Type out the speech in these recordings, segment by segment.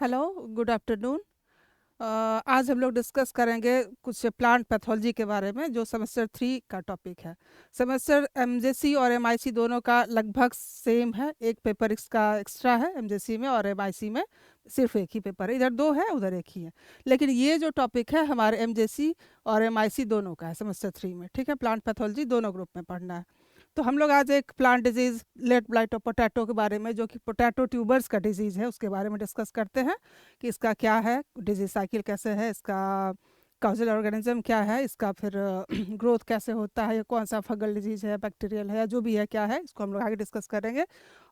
Hello, good afternoon. आज हम लोग डिस्कस करेंगे कुछ प्लांट पैथोलॉजी के बारे में, जो सेमेस्टर 3 का टॉपिक है। सेमेस्टर एमजेसी और एमआईसी दोनों का लगभग सेम है। एक पेपर इसका एक्स्ट्रा है एमजेसी में, और एमआईसी में सिर्फ एक ही पेपर है। इधर दो है, उधर एक ही है। लेकिन ये जो टॉपिक है हमारे एमजेसी और एमआईसी दोनों का है सेमेस्टर 3 में। ठीक है, प्लांट पैथोलॉजी दोनों ग्रुप में पढ़ना है। तो हम लोग आज एक plant disease late blight of potato के बारे में, जो कि पोटैटो ट्यूबर्स का डिजीज़ है, उसके बारे में डिस्कस करते हैं कि इसका क्या है, डिजीज साइकिल कैसे है, इसका काउजल ऑर्गेनिज्म क्या है, इसका फिर ग्रोथ कैसे होता है, ये कौन सा फंगल डिजीज है, बैक्टीरियल है, या जो भी है क्या है, इसको हम लोग आगे डिस्कस करेंगे।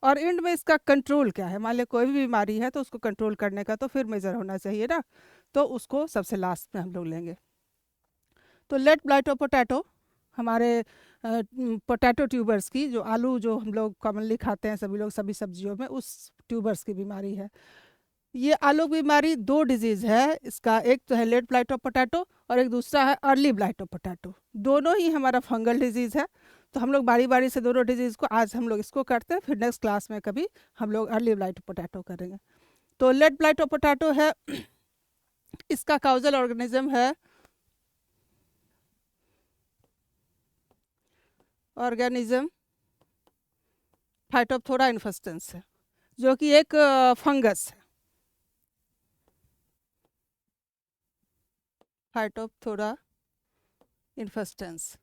और एंड में इसका कंट्रोल क्या है। मान लिया कोई भी बीमारी है तो उसको कंट्रोल करने का तो फिर मेजर होना चाहिए ना, तो उसको सबसे लास्ट में हम लोग लेंगे। तो लेट ब्लाइट ऑफ पोटैटो हमारे पोटैटो ट्यूबर्स की, जो आलू जो हम लोग कॉमनली खाते हैं सभी लोग सभी सब्जियों में, उस ट्यूबर्स की बीमारी है। ये आलू बीमारी दो डिजीज़ है इसका, एक तो है लेट ब्लाइट ऑफ पोटैटो और एक दूसरा है अर्ली ब्लाइट ऑफ पोटैटो। दोनों ही हमारा फंगल डिजीज़ है। तो हम लोग बारी बारी से दोनों डिजीज़ को, आज हम लोग इसको करते हैं, फिर नेक्स्ट क्लास में कभी हम लोग अर्ली ब्लाइट ऑफ पोटैटो करेंगे। तो लेट ब्लाइट ऑफ पोटैटो है, इसका काउजल ऑर्गेनिज्म है ऑर्गेनिज्म फाइटोप्थोरा इन्फेस्टेंस है, जो कि एक फंगस है। फाइटोप्थोरा इन्फेस्टेंस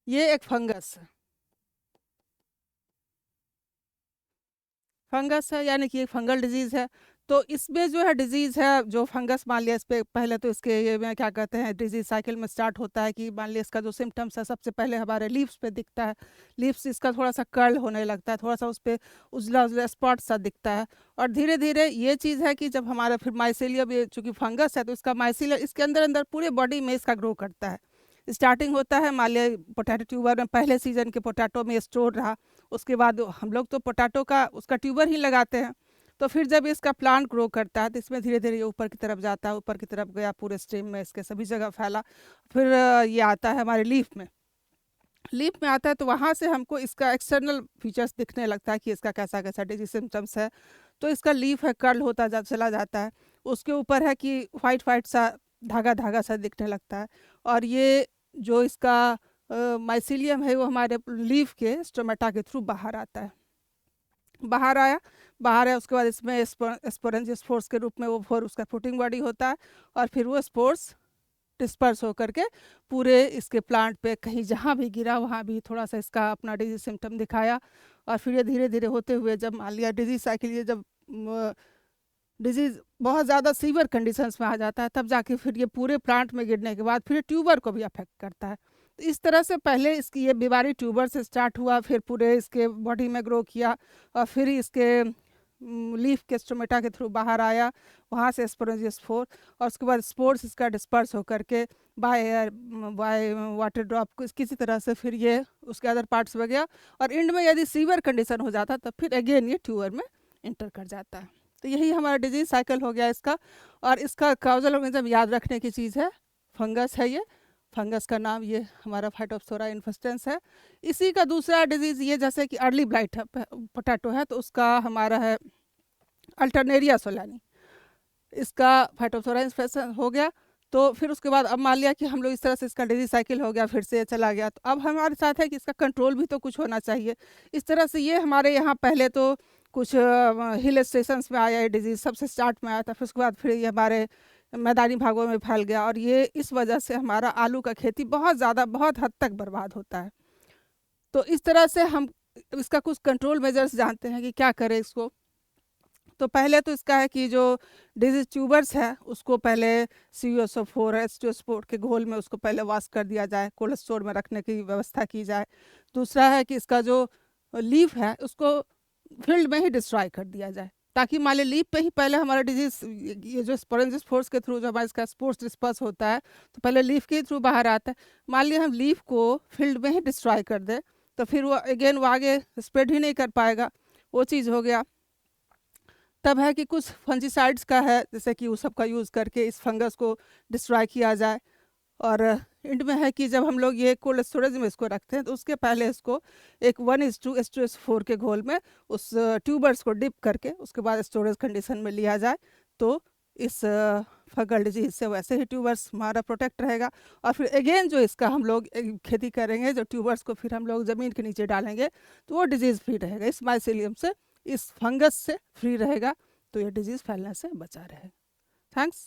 ये एक फंगस है। फंगस है यानी कि एक फंगल डिजीज़ है। तो इसमें जो है डिजीज़ है, जो फंगस मान लिया, इस पे पहले तो इसके ये में क्या कहते हैं, डिजीज साइकिल में स्टार्ट होता है कि मान लिया इसका जो सिम्टम्स है, सबसे पहले हमारे लीव्स पे दिखता है। लीव्स इसका थोड़ा सा कर्ल होने लगता है, थोड़ा सा उस पर उजला उजला स्पॉट सा दिखता है। और धीरे धीरे ये चीज़ है कि जब हमारा फिर माइसेलियम, ये चूँकि फंगस है तो इसका माइसेलियम इसके अंदर अंदर पूरे बॉडी में इसका ग्रो करता है। स्टार्टिंग होता है मान लिया पोटैटो ट्यूबर में, पहले सीजन के पोटैटो में स्टोर रहा। उसके बाद हम लोग तो पोटैटो का उसका ट्यूबर ही लगाते हैं। तो फिर जब इसका प्लांट ग्रो करता है तो इसमें धीरे धीरे ये ऊपर की तरफ जाता है, ऊपर की तरफ गया, पूरे स्टेम में इसके सभी जगह फैला। फिर ये आता है हमारे लीफ में। लीफ में आता है तो वहाँ से हमको इसका एक्सटर्नल फीचर्स दिखने लगता है कि इसका कैसा कैसा डिजीज सिम्टम्स है। तो इसका लीफ है कर्ल होता चला जाता है। उसके ऊपर है कि वाइट वाइट सा धागा धागा सा दिखने लगता है। और ये जो इसका माइसीलियम है वो हमारे लीफ के स्टोमेटा के थ्रू बाहर आता है। बाहर आया, बाहर है, उसके बाद इसमें स्पोरेंजियोस्पोर्स के रूप में वो फिर उसका फ्रूटिंग बॉडी होता है। और फिर वो स्पोर्स डिस्पर्स होकर के पूरे इसके प्लांट पे कहीं जहाँ भी गिरा वहाँ भी थोड़ा सा इसका अपना डिजीज सिम्टम दिखाया। और फिर ये धीरे धीरे होते हुए जब मान लिया डिजीज साइकिल, ये जब डिजीज़ बहुत ज़्यादा सीवियर कंडीशंस में आ जाता है, तब जाके फिर ये पूरे प्लांट में गिरने के बाद फिर ट्यूबर को भी अफेक्ट करता है। तो इस तरह से पहले इसकी ये बीमारी ट्यूबर से स्टार्ट हुआ, फिर पूरे इसके बॉडी में ग्रो किया, और फिर इसके लीफ के स्टोमेटा के थ्रू बाहर आया, वहाँ से स्पोरेंजियोस्पोर, और उसके बाद स्पोर्स इसका डिस्पर्स होकर के by air, by water drop, किसी तरह से फिर ये उसके अदर पार्ट्स में गया। और एंड में यदि सीवियर कंडीशन हो जाता तब फिर अगेन ये ट्यूबर में इंटर कर जाता है। तो यही हमारा डिजीज साइकिल हो गया इसका। और इसका काउजल ऑर्गेनिज्म याद रखने की चीज़ है, फंगस है ये। फंगस का नाम ये हमारा फाइटोप्थोरा इन्फेस्टेंस है। इसी का दूसरा डिजीज़ ये, जैसे कि अर्ली ब्लाइट पोटैटो है तो उसका हमारा है अल्टरनेरिया सोलानी। इसका फाइटोप्थोरा इन्फेस्टेंस हो गया। तो फिर उसके बाद अब मान लिया कि हम लोग इस तरह से इसका डिजीज साइकिल हो गया, फिर से चला गया, तो अब हमारे साथ है कि इसका कंट्रोल भी तो कुछ होना चाहिए। इस तरह से ये हमारे यहाँ पहले तो कुछ हिल स्टेशंस में आया, ये डिजीज़ सबसे स्टार्ट में आया था, फिर उसके बाद फिर ये हमारे मैदानी भागों में फैल गया। और ये इस वजह से हमारा आलू का खेती बहुत ज़्यादा, बहुत हद तक बर्बाद होता है। तो इस तरह से हम इसका कुछ कंट्रोल मेजर्स जानते हैं कि क्या करें इसको। तो पहले तो इसका है कि जो डिजीज ट्यूबर्स है उसको पहले CO4 एस्टियोस्पोर के घोल में उसको पहले वॉश कर दिया जाए, कोल्ड स्टोर में रखने की व्यवस्था की जाए। दूसरा है कि इसका जो लीफ है उसको फील्ड में ही डिस्ट्रॉय कर दिया जाए, ताकि मान लीजिए लीफ पे ही पहले हमारा डिजीज, ये जो स्पोरेंजियोस्पोर्स के थ्रू जो हमारा इसका स्पोर्स डिस्पर्स होता है तो पहले लीफ के थ्रू बाहर आता है। मान लिया हम लीफ को फील्ड में ही डिस्ट्रॉय कर दें तो फिर वो अगेन वो आगे स्प्रेड ही नहीं कर पाएगा, वो चीज़ हो गया। तब है कि कुछ फंजीसाइड्स का है, जैसे कि उस सब का यूज़ करके इस फंगस को डिस्ट्रॉय किया जाए। और इंड में है कि जब हम लोग ये कोल्ड स्टोरेज में इसको रखते हैं तो उसके पहले इसको एक 1:2:4 के घोल में उस ट्यूबर्स को डिप करके उसके बाद स्टोरेज कंडीशन में लिया जाए, तो इस फंगल डिजीज से वैसे ही ट्यूबर्स हमारा प्रोटेक्ट रहेगा। और फिर अगेन जो इसका हम लोग खेती करेंगे, जो ट्यूबर्स को फिर हम लोग ज़मीन के नीचे डालेंगे तो वो डिजीज़ फ्री रहेगा, इस माइसेलियम से, इस फंगस से फ्री रहेगा, तो ये डिजीज़ फैलने से बचा रहेगा। थैंक्स।